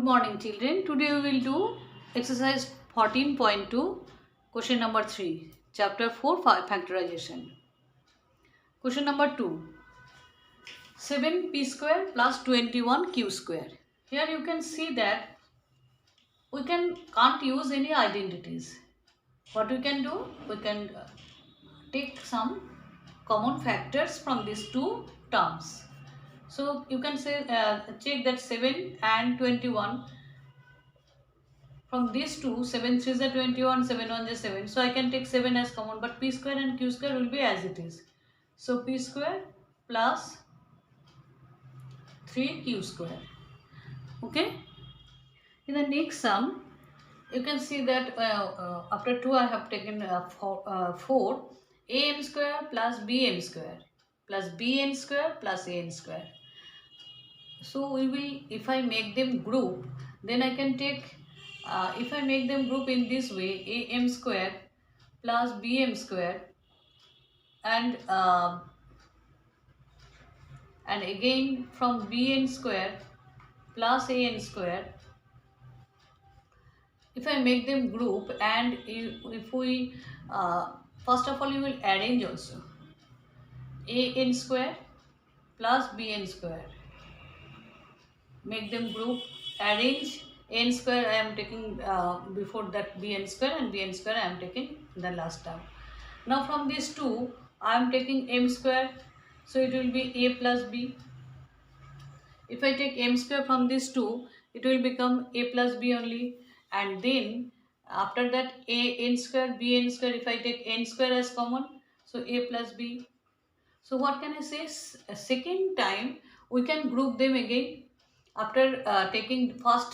morning children. Today we will do exercise 14.2 question number 3 chapter 4 factorization. Question number 2, 7p square plus 21q square. Here you can see that we can't use any identities. What we can do? We can take some common factors from these two terms. So you can say check that 7 and 21. From these two, 7 3s are 21, 7 1 is 7. So I can take 7 as common, but p square and q square will be as it is. So p square plus 3q square. Okay. In the next sum, you can see that after 2 I have taken 4 am square plus bm square plus bn square plus an square. So we will, if I make them group, then I can take, if I make them group in this way, am square plus bm square and again from bn square plus an square. If I make them group and if we first of all you will arrange also an square plus bn square, make them group, arrange n square I am taking before that bn square, and bn square I am taking the last term. Now from these two I am taking m square, so it will be a plus b. If I take m square from these two, it will become a plus b only, and then after that a n square b n square, if I take n square as common, so a plus b. So what can I say? Second time we can group them again. After taking first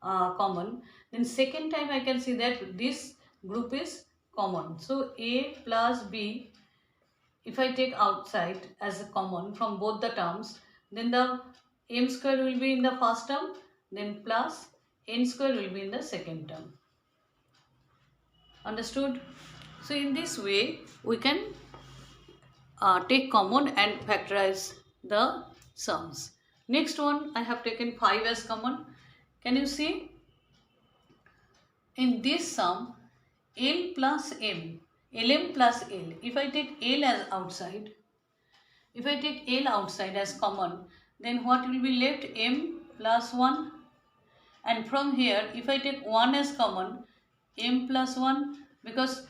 common, then second time I can see that this group is common. So a plus b, if I take outside as a common from both the terms, then the m square will be in the first term, then plus n square will be in the second term. Understood? So in this way we can take common and factorize the sums. Next one, I have taken 5 as common. Can you see? In this sum, L plus M, Lm plus L. If I take L as outside, if I take L outside as common, then what will be left? M plus 1. And from here, if I take 1 as common, M plus 1, because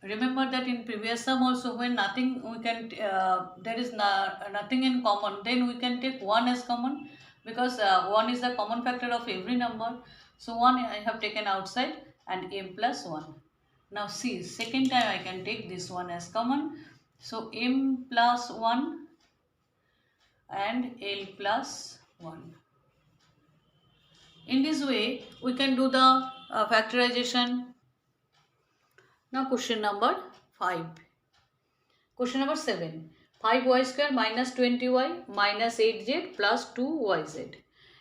remember that in previous sum also when nothing we can there is nothing in common, then we can take 1 as common, because 1 is the common factor of every number. So 1 I have taken outside and m plus 1. Now see, second time I can take this one as common, so m plus 1 and l plus 1. In this way we can do the factorization. Now question number 5. Question number 7. 5y square minus 20y minus 8z plus 2yz.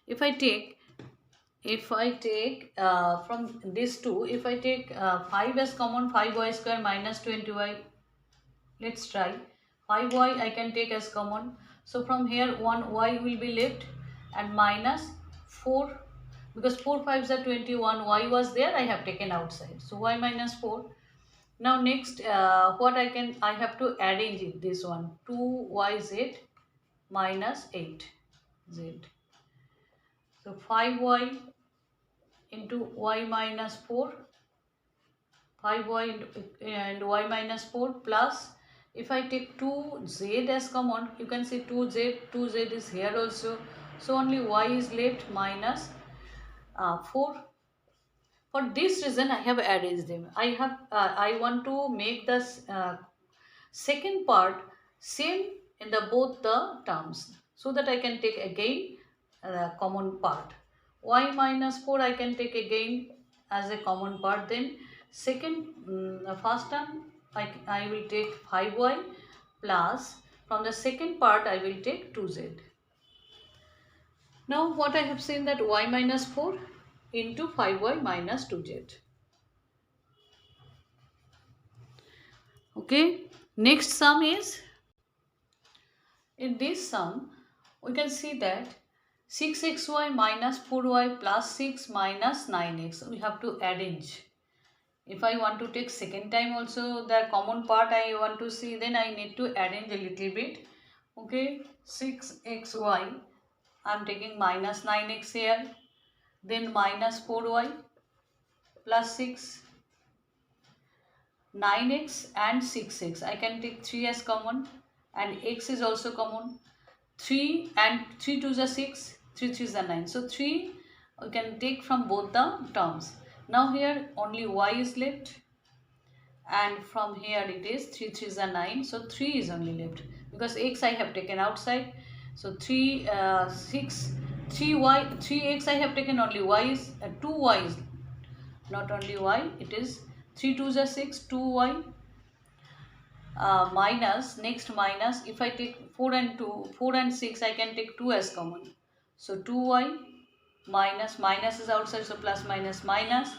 If I take from these two, if I take 5 as common, 5y square minus 20y, let's try. 5y I can take as common, so from here 1y will be left and minus 4, because 4 5s are 21, y was there, I have taken outside, so y minus 4. Now next what I have to arrange it, this one, 2yz minus 8z. So 5y into y minus 4, 5y and y minus 4 plus, if I take 2z as common, you can see 2z is here also, so only y is left minus 4. For this reason I have arranged them. I want to make the second part same in the both the terms, so that I can take again common part. Y minus 4 I can take again as a common part. Then first term I will take 5y plus, from the second part I will take 2z. Now what I have seen, that y minus 4 into 5y minus 2z. Okay, next sum is, in this sum we can see that 6xy minus 4y plus 6 minus 9x. We have to arrange. If I want to take second time also the common part I want to see, then I need to arrange a little bit. Okay, 6xy, I am taking minus 9x here, then minus 4y plus 6, 9x and 6x. I can take 3 as common and x is also common. 3 and 3 2 is 6, 3 3 is 9. So 3 we can take from both the terms. Now here only y is left, and from here it is 3 3 is 9. So 3 is only left because x I have taken outside. So 3 6 3y 3x I have taken, only y is 2y is, not only y, it is 3 2 is 6, 2y minus, next minus, if I take 4 and 6 I can take 2 as common. So 2y minus, minus is outside, so plus minus minus,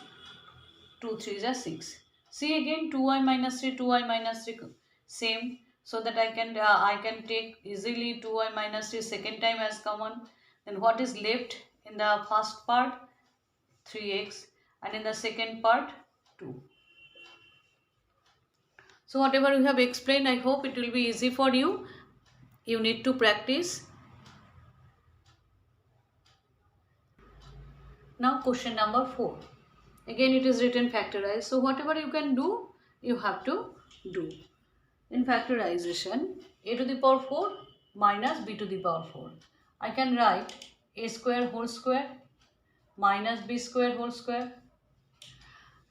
2 3 is 6. See again 2y minus 3, 2y minus 3 same, so that I can take easily 2y minus 3 second time as common. Then what is left in the first part? 3x, and in the second part 2. So whatever we have explained, I hope it will be easy for you. You need to practice. Now question number 4. Again it is written factorized. So whatever you can do, you have to do. In factorization, a to the power 4 minus b to the power 4. I can write a square whole square minus b square whole square.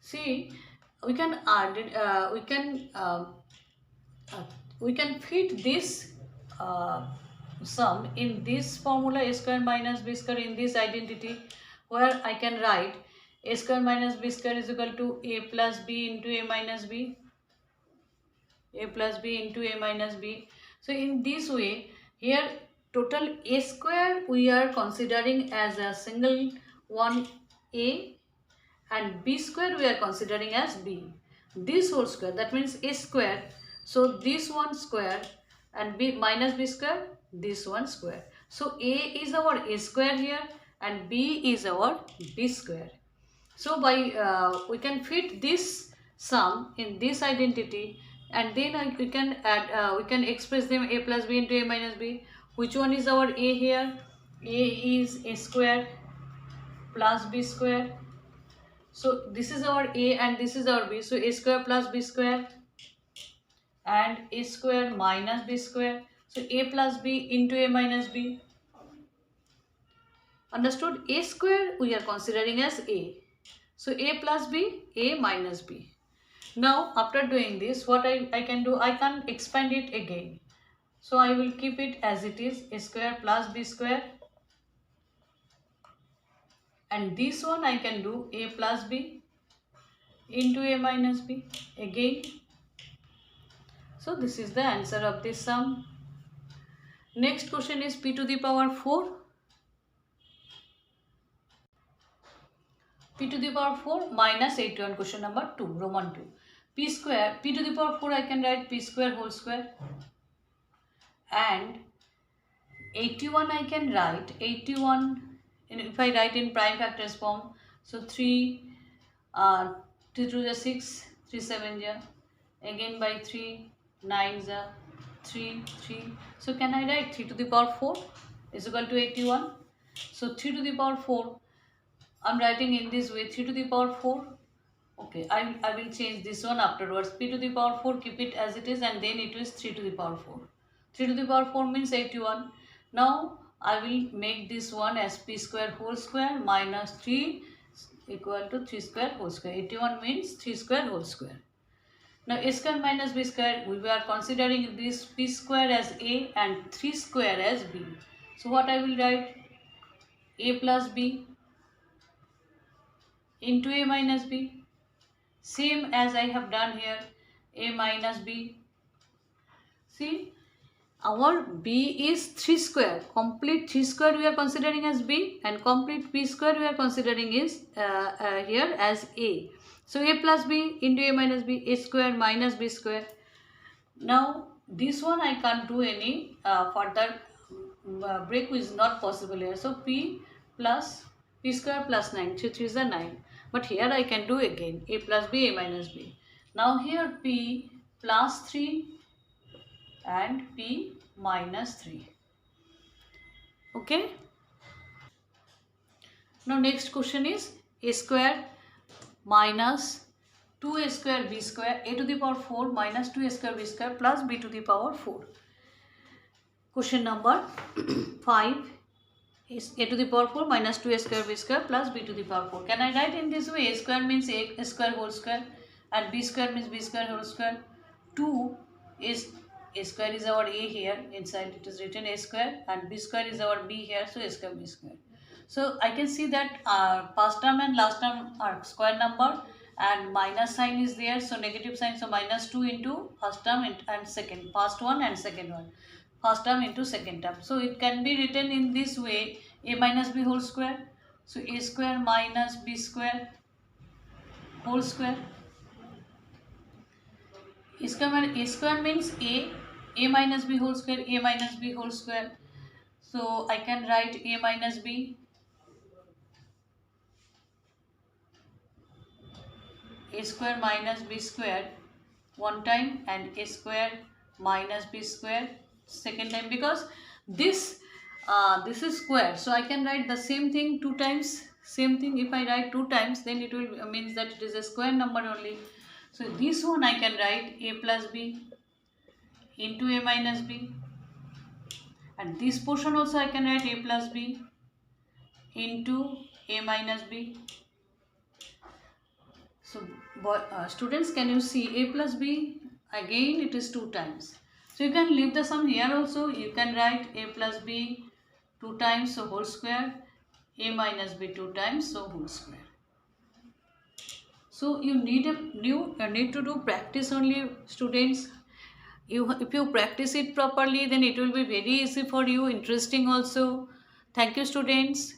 See, we can add it, we can fit this sum in this formula, a square minus b square, in this identity, where I can write a square minus b square is equal to a plus b into a minus b, a plus b into a minus b. So in this way, here total a square we are considering as a single one a, and b square we are considering as b. This whole square, that means a square, so this one square, and b minus b square, this one square. So a is our a square here and b is our b square. So by we can fit this sum in this identity, and then we can add, we can express them a plus b into a minus b. Which one is our a here? A is a square plus b square. So this is our a and this is our b. So a square plus b square and a square minus b square. So a plus b into a minus b. Understood? A square we are considering as a. So a plus b, a minus b. Now after doing this, what I can do, I can expand it again. So I will keep it as it is, a square plus b square. And this one I can do a plus b into a minus b again. So this is the answer of this sum. Next question is p to the power 4. P to the power 4 minus 81, question number 2, Roman 2. P square, p to the power 4 I can write p square whole square. And 81 I can write 81, if I write in prime factors form. So 3, 2 to the 6, 3 7 ja, again by 3, 9 ja, 3, 3. So can I write 3 to the power 4 is equal to 81. So 3 to the power 4, I am writing in this way, 3 to the power 4. Okay, I will change this one afterwards. P to the power 4, keep it as it is, and then it is 3 to the power 4. 3 to the power 4 means 81. Now I will make this one as p square whole square minus 3 equal to 3 square whole square. 81 means 3 square whole square. Now a square minus b square, we are considering this p square as a and 3 square as b. So what I will write, a plus b into a minus b, same as I have done here, a minus b. See, our b is 3 square, complete 3 square we are considering as b, and complete b square we are considering is here as a. So a plus b into a minus b, a square minus b square. Now this one I can't do any further break is not possible here. So p square plus 9. 3 3 is a 9. But here I can do again a plus b, a minus b. Now here p plus 3 and p minus 3. Okay. Now next question is a square minus 2a square b square, a to the power 4 minus 2a square b square plus b to the power 4. Question number 5 is a to the power 4 minus 2a square b square plus b to the power 4. Can I write in this way? A square means a square whole square and b square means b square whole square. 2 is a square is our a here, inside it is written a square, and b square is our b here, so a square b square. So I can see that past term and last term are square number and minus sign is there, so negative sign, so minus 2 into first term and second, past one and second one, first term into second term. So it can be written in this way, a minus b whole square, so a square minus b square whole square. A square means a minus b whole square, a minus b whole square. So I can write a minus b, a square minus b square one time and a square minus b square second time, because this is square, so I can write the same thing two times. Same thing, if I write two times, then it will means that it is a square number only. So this one I can write a plus b into a minus b, and this portion also I can write a plus b into a minus b. So students, can you see a plus b? Again it is two times. So you can leave the sum here also. You can write a plus b two times, so whole square, a minus b two times, so whole square. So you need to do practice only, students. If you practice it properly, then it will be very easy for you, interesting also. Thank you, students.